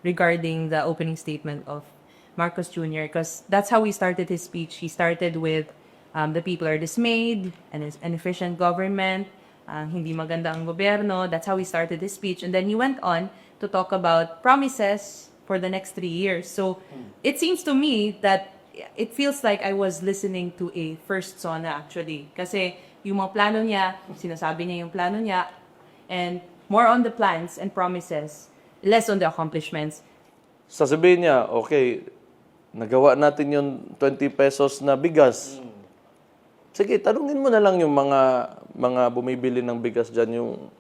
regarding the opening statement of Marcos Jr. because that's how he started his speech. He started with the people are dismayed and it's an efficient government, hindi maganda ang gobyerno. That's how he started his speech. And then he went on to talk about promises for the next 3 years. So it seems to me that it feels like I was listening to a first SONA actually. Kasi yung mga plano niya, sinasabi niya yung plano niya, and more on the plans and promises, less on the accomplishments. Sasabihin niya, okay, nagawa natin yung 20 pesos na bigas. Sige, tanungin mo na lang yung mga bumibili ng bigas dyan, yung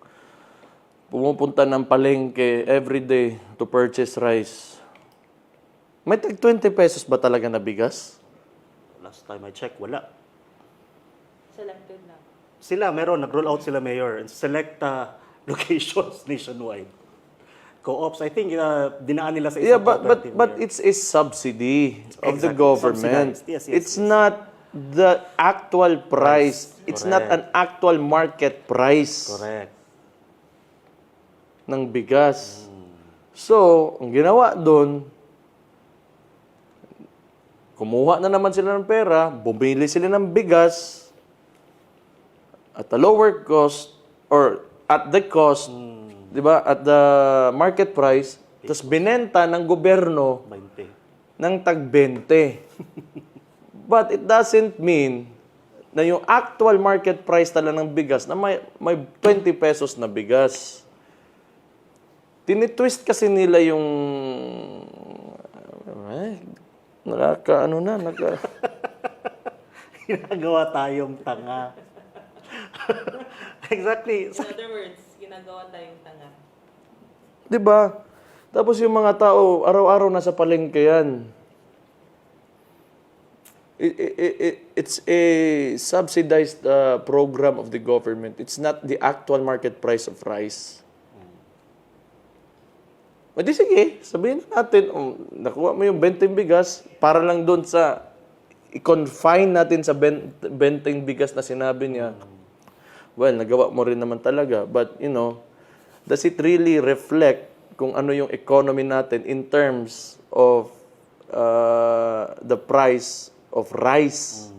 pumupunta ng palengke everyday to purchase rice. May tag 20 pesos ba talaga na bigas? Last time I checked, wala. Selected lang. Sila, meron, nag-roll out sila, Mayor, in select locations nationwide. Co-ops, I think, dinaan nila sa Yeah, isang but Mayor. it's a subsidy of the Exactly. government. Subsidized. Yes, It's not the actual price. It's not Correct. an actual market price Correct. ng bigas. So, ang ginawa doon, kumuha na naman sila ng pera, bumili sila ng bigas at a lower cost or at the cost, di ba, at the market price, tapos binenta ng gobyerno 20. ng tag 20. But it doesn't mean na yung actual market price talaga ng bigas na may 20 pesos na bigas. Tinitwist kasi nila yung Ginagawa tayong tanga. Exactly. In other words, ginagawa tayong tanga. 'Di ba? Tapos yung mga tao araw-araw nasa palengke yan. It's a subsidized program of the government. It's not the actual market price of rice. Di sige, sabihin natin, nakuha mo yung 20 bigas para lang doon sa i-confine natin sa 20 bigas na sinabi niya. Well, nagawa mo rin naman talaga. But, does it really reflect kung ano yung economy natin in terms of the price of rice?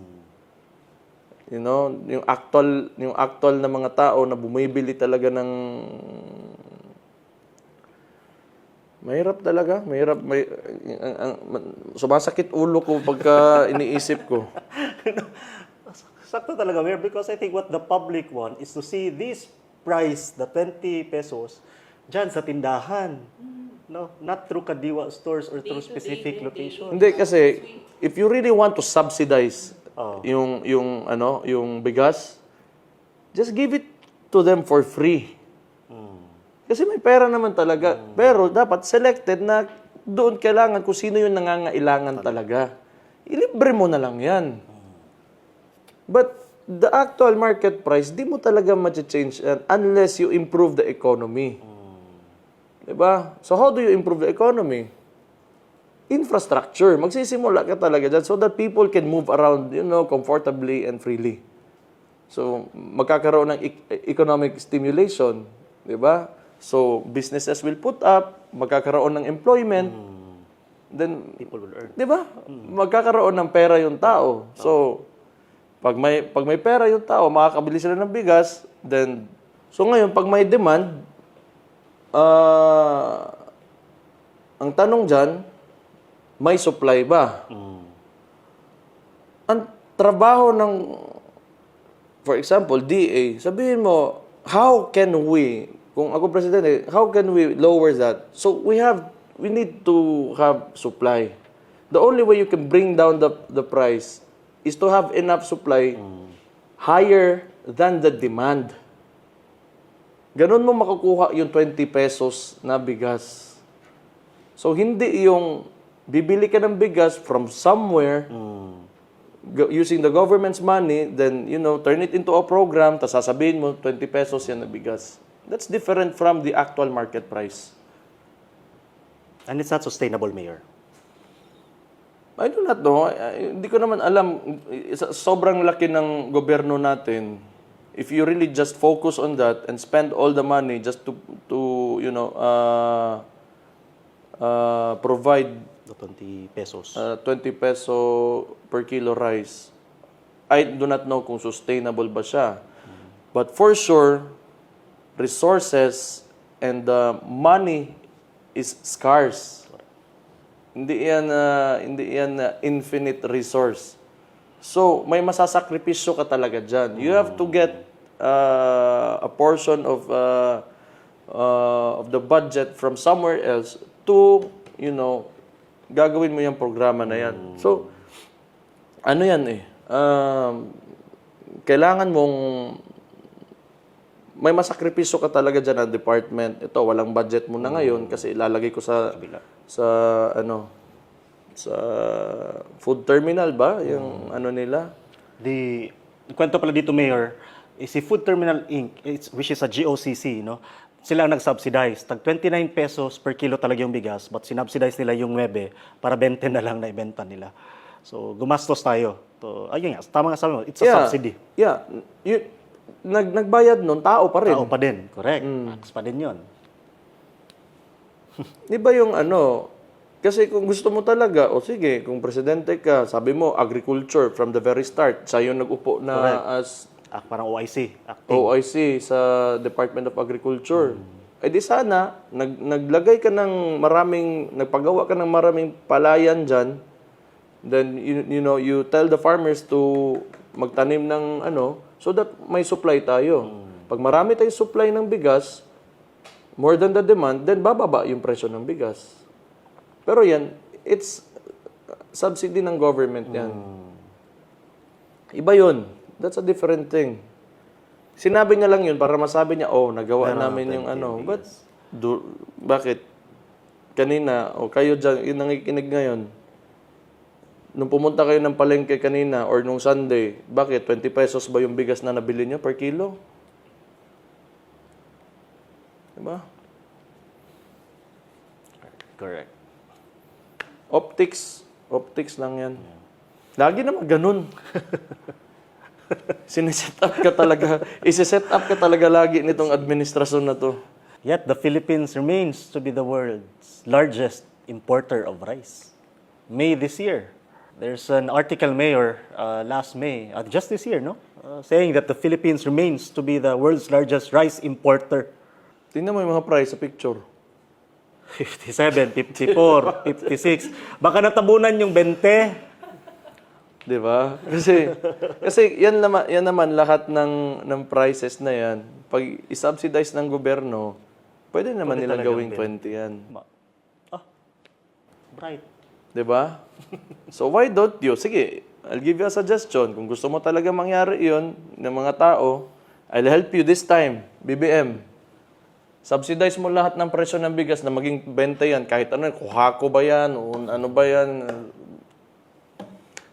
Yung actual na mga tao na bumibili talaga ng mahirap talaga. Sumasakit ulo ko pagka iniisip ko. Sakto talaga, Mayor, because I think what the public want is to see this price, the 20 pesos, dyan sa tindahan. No? Not through Kadiwa stores or through specific locations. Hindi kasi if you really want to subsidize yung bigas, just give it to them for free. Kasi may pera naman talaga. Pero dapat selected na doon kailangan kung sino yung nangangailangan talaga. Ilibre mo na lang yan. But the actual market price, di mo talaga ma-change yan unless you improve the economy. Diba? So how do you improve the economy? Infrastructure. Magsisimula ka talaga dyan so that people can move around, comfortably and freely. So magkakaroon ng economic stimulation. Diba? So, businesses will put up, magkakaroon ng employment, then, People will earn. di ba? Magkakaroon ng pera yung tao. So, pag may pera yung tao, makakabili sila ng bigas, then, so ngayon, pag may demand, ang tanong dyan, may supply ba? Ang trabaho ng, for example, DA, sabihin mo, how can we, kung ako presidente, how can we lower that? So we need to have supply. The only way you can bring down the price is to have enough supply higher than the demand. Ganun mo makukuha yung 20 pesos na bigas. So hindi yung bibili ka ng bigas from somewhere using the government's money, then, turn it into a program, tapos sasabihin mo, 20 pesos yan na bigas. That's different from the actual market price. And it's not sustainable, Mayor. I do not know. Hindi ko naman alam. Sobrang laki ng gobyerno natin. If you really just focus on that and spend all the money just to provide The 20 pesos. 20 peso per kilo rice, I do not know kung sustainable ba siya. But for sure, resources and money is scarce. Hindi yan infinite resource. So, may masasakripisyo ka talaga dyan. You have to get a portion of the budget from somewhere else to, gagawin mo yung programa na yan. So, ano yan kailangan mong may masakripisyo ka talaga dyan ang department. Ito, walang budget mo na ngayon kasi ilalagay ko sa food terminal ba? Yung ano nila? Kwento pala dito, Mayor, is si Food Terminal Inc., which is a GOCC, no? Sila ang nag-subsidize. Tag 29 pesos per kilo talaga yung bigas, but sinubsidize nila yung 9 para 20 na lang na ibenta nila. So, gumastos tayo. So, ayun nga, tama nga sabi mo, it's a subsidy. Yeah. Nagbayad nun, tao pa rin. Tao pa din, correct. Tax pa din yun. Di ba yung kasi kung gusto mo talaga, sige, kung presidente ka, sabi mo, agriculture from the very start, siya yung nag-upo na as Parang OIC. OIC sa Department of Agriculture. Eh di sana, naglagay ka ng nagpagawa ka ng maraming palayan dyan, then, you tell the farmers to magtanim ng so that may supply tayo. Pag marami tayong supply ng bigas, more than the demand, then bababa yung presyo ng bigas. Pero yan, it's subsidy ng government yan. Iba yun. That's a different thing. Sinabi niya lang yun para masabi niya, nagawa namin yung But, bakit? Kanina, kayo dyan, yung nangikinig ngayon, nung pumunta kayo ng palengke kanina or nung Sunday, bakit? 20 pesos ba yung bigas na nabili niyo per kilo? Diba? Correct. Optics lang yan. Lagi naman ganun. Sineset up ka talaga. Isi-set up ka talaga lagi nitong administrasyon na to. Yet, the Philippines remains to be the world's largest importer of rice. May this year, there's an article, Mayor, last May, just this year, no? Saying that the Philippines remains to be the world's largest rice importer. Tingnan mo yung mga price sa picture. 57, 54, 56. Baka natabunan yung 20. 'Di ba? Kasi yan naman lahat ng prices na yan. Pag i-subsidize ng gobyerno, pwede naman nilang gawing 20 yan. Right. 'Di ba? So why don't you? Sige, I'll give you a suggestion. Kung gusto mo talaga mangyari 'yon ng mga tao, I'll help you this time, BBM. Subsidize mo lahat ng presyo ng bigas na maging 20 yan. Kahit kuhako ba yan o ano ba yan.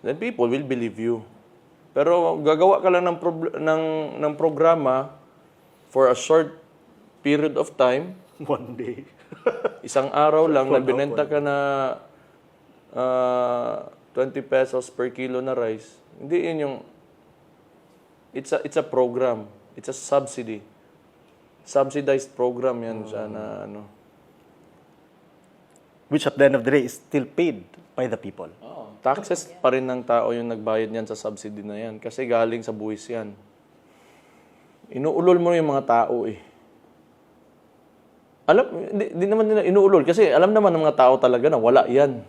Then people will believe you. Pero gagawa ka lang ng programa for a short period of time. One day. Isang araw lang na binenta ka na 20 pesos per kilo na rice. Hindi yun yung... It's a program. It's a subsidy. Subsidized program yan siya na Which at the end of the day is still paid by the people. Taxes pa rin ng tao yung nagbayad niyan sa subsidy na yan. Kasi galing sa buwis yan. Inuulol mo yung mga tao Di naman nila inuulol. Kasi alam naman ng mga tao talaga na wala yan.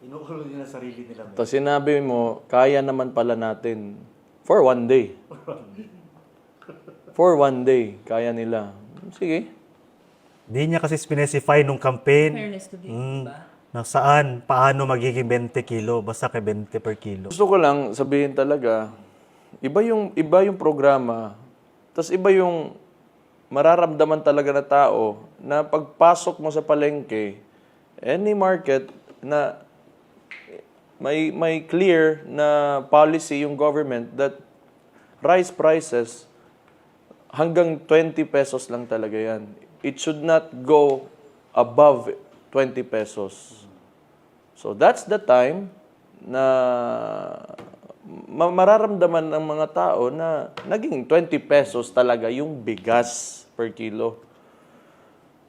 Inuulol nila sarili nila. Tapos sinabi mo, kaya naman pala natin. For one day. For one day, kaya nila. Sige. Di niya kasi specify nung campaign Fairness to the diba? na saan, paano magiging 20 kilo, basta kay 20 per kilo. Gusto ko lang sabihin talaga, iba yung programa, tapos iba yung mararamdaman talaga na tao na pagpasok mo sa palengke, any market na may clear na policy yung government that rice prices hanggang 20 pesos lang talaga yan. It should not go above 20 pesos. So that's the time na mararamdaman ng mga tao na naging 20 pesos talaga yung bigas per kilo.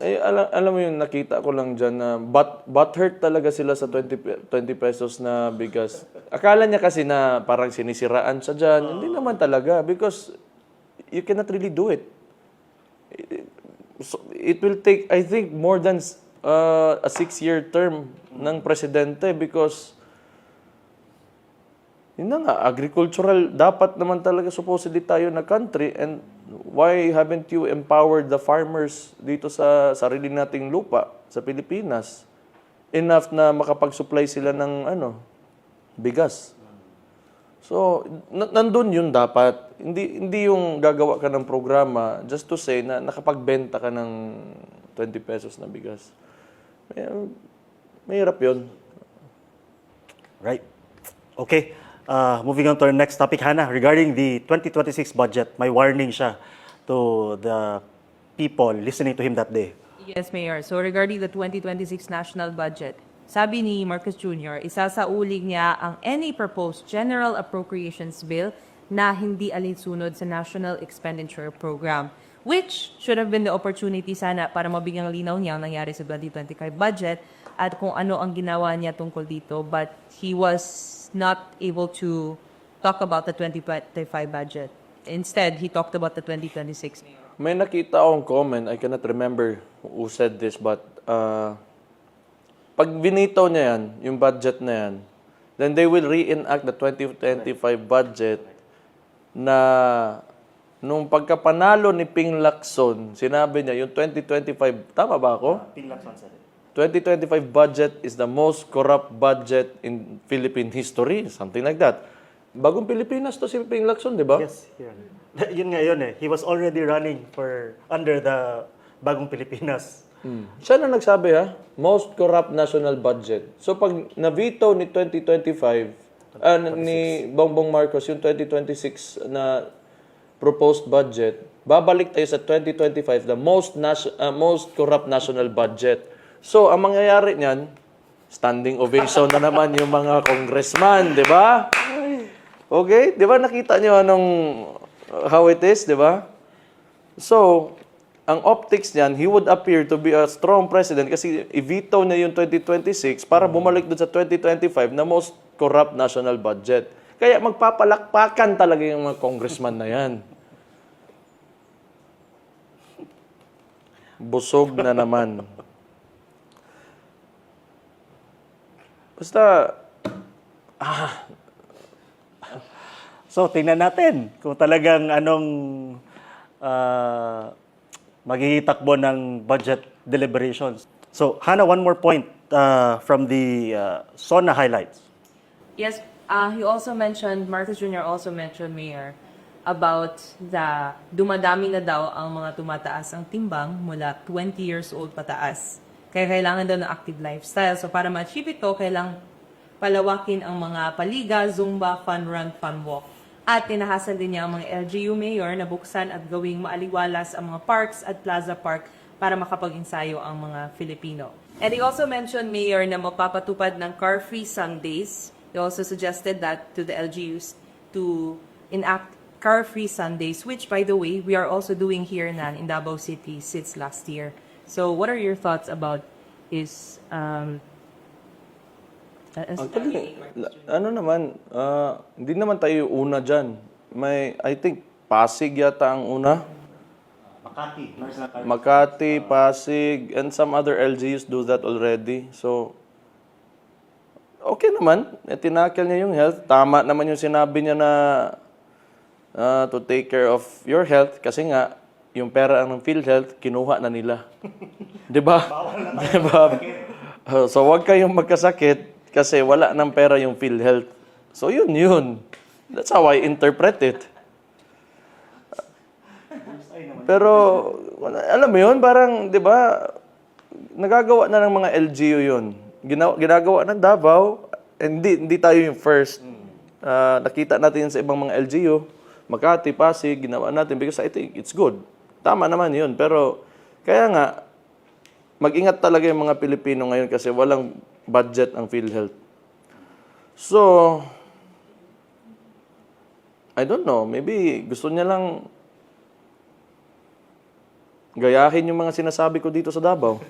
alam mo yung nakita ko lang dyan na butthurt talaga sila sa 20 pesos na bigas. Akala niya kasi na parang sinisiraan siya dyan. Hindi naman talaga because you cannot really do it. So, it will take, I think, more than a 6-year term ng presidente because yun na nga, agricultural, dapat naman talaga supposedly tayo na country and why haven't you empowered the farmers dito sa sarili nating lupa sa Pilipinas enough na makapag-supply sila ng bigas. So, nandun yun dapat. Hindi yung gagawa ka ng programa just to say na nakapagbenta ka ng 20 pesos na bigas. Mahirap yun. Right. Okay. Moving on to our next topic, Hannah. Regarding the 2026 budget, may warning siya to the people listening to him that day. Yes, Mayor. So regarding the 2026 national budget, sabi ni Marcos Jr., isasaulig niya ang any proposed general appropriations bill na hindi alinsunod sa National Expenditure Program, which should have been the opportunity sana para mabigyang linaw niya ang nangyari sa 2025 budget at kung ano ang ginawa niya tungkol dito. But he was not able to talk about the 2025 budget. Instead, he talked about the 2026. May nakita akong comment, I cannot remember who said this, but pag binitaw niya yan, yung budget na yan, then they will reenact the 2025 budget na nung pagkapanalo ni Ping Lacson, sinabi niya, yung 2025, tama ba ako? Ping Lacson said it. 2025 budget is the most corrupt budget in Philippine history, something like that. Bagong Pilipinas to si Ping Lacson, di ba? Yes, yun nga yun eh. He was already running for under the Bagong Pilipinas. Siya na nagsabi most corrupt national budget. So pag na-veto ni 2025, ni Bongbong Marcos yung 2026 na proposed budget, babalik tayo sa 2025, the most corrupt national budget. So ang mangyayari niyan, standing ovation na naman yung mga congressman, di ba? Okay, di ba nakita niyo how it is, di ba? So, ang optics niyan, he would appear to be a strong president kasi i-veto niya yung 2026 para bumalik dun sa 2025 na most corrupt national budget. Kaya magpapalakpakan talaga yung mga congressman na yan. Busog na naman. Basta, So, tingnan natin kung talagang anong magiging takbo ng budget deliberations. So, Hannah, one more point from the SONA highlights. Yes, he also mentioned, Marcos Jr. also mentioned, Mayor, about the dumadami na daw ang mga tumataas ang timbang mula 20 years old pataas. Kaya kailangan daw ng active lifestyle. So para ma-achieve ito, kailangan palawakin ang mga paliga, zumba, fun run, fun walk. At tinahasal din niya ang mga LGU mayor na buksan at gawing maaliwalas ang mga parks at plaza park para makapag-ensayo ang mga Filipino. And he also mentioned, Mayor, na mapapatupad ng car-free Sundays. He also suggested that to the LGUs to enact car-free Sundays, which, by the way, we are also doing here in Davao City since last year. So, what are your thoughts about his actually, hindi naman tayo una dyan. I think, Pasig yata ang una. Makati, Pasig, and some other LGUs do that already. So, okay naman. Tinakil niya yung health. Tama naman yung sinabi niya na to take care of your health kasi nga, yung pera ng PhilHealth, kinuha na nila. Di ba? Di ba? So, wag kayong magkasakit kasi wala ng pera yung PhilHealth. So, yun. That's how I interpret it. Pero, alam mo yun, parang, di ba, nagagawa na ng mga LGU yun. Ginagawa ng Davao, hindi tayo yung first. Nakita natin sa ibang mga LGU, Makati, Pasig, ginawa natin because I think it's good. Tama naman yun. Pero, kaya nga, mag-ingat talaga yung mga Pilipino ngayon kasi walang budget ang PhilHealth. So, I don't know. Maybe gusto niya lang gayahin yung mga sinasabi ko dito sa Davao.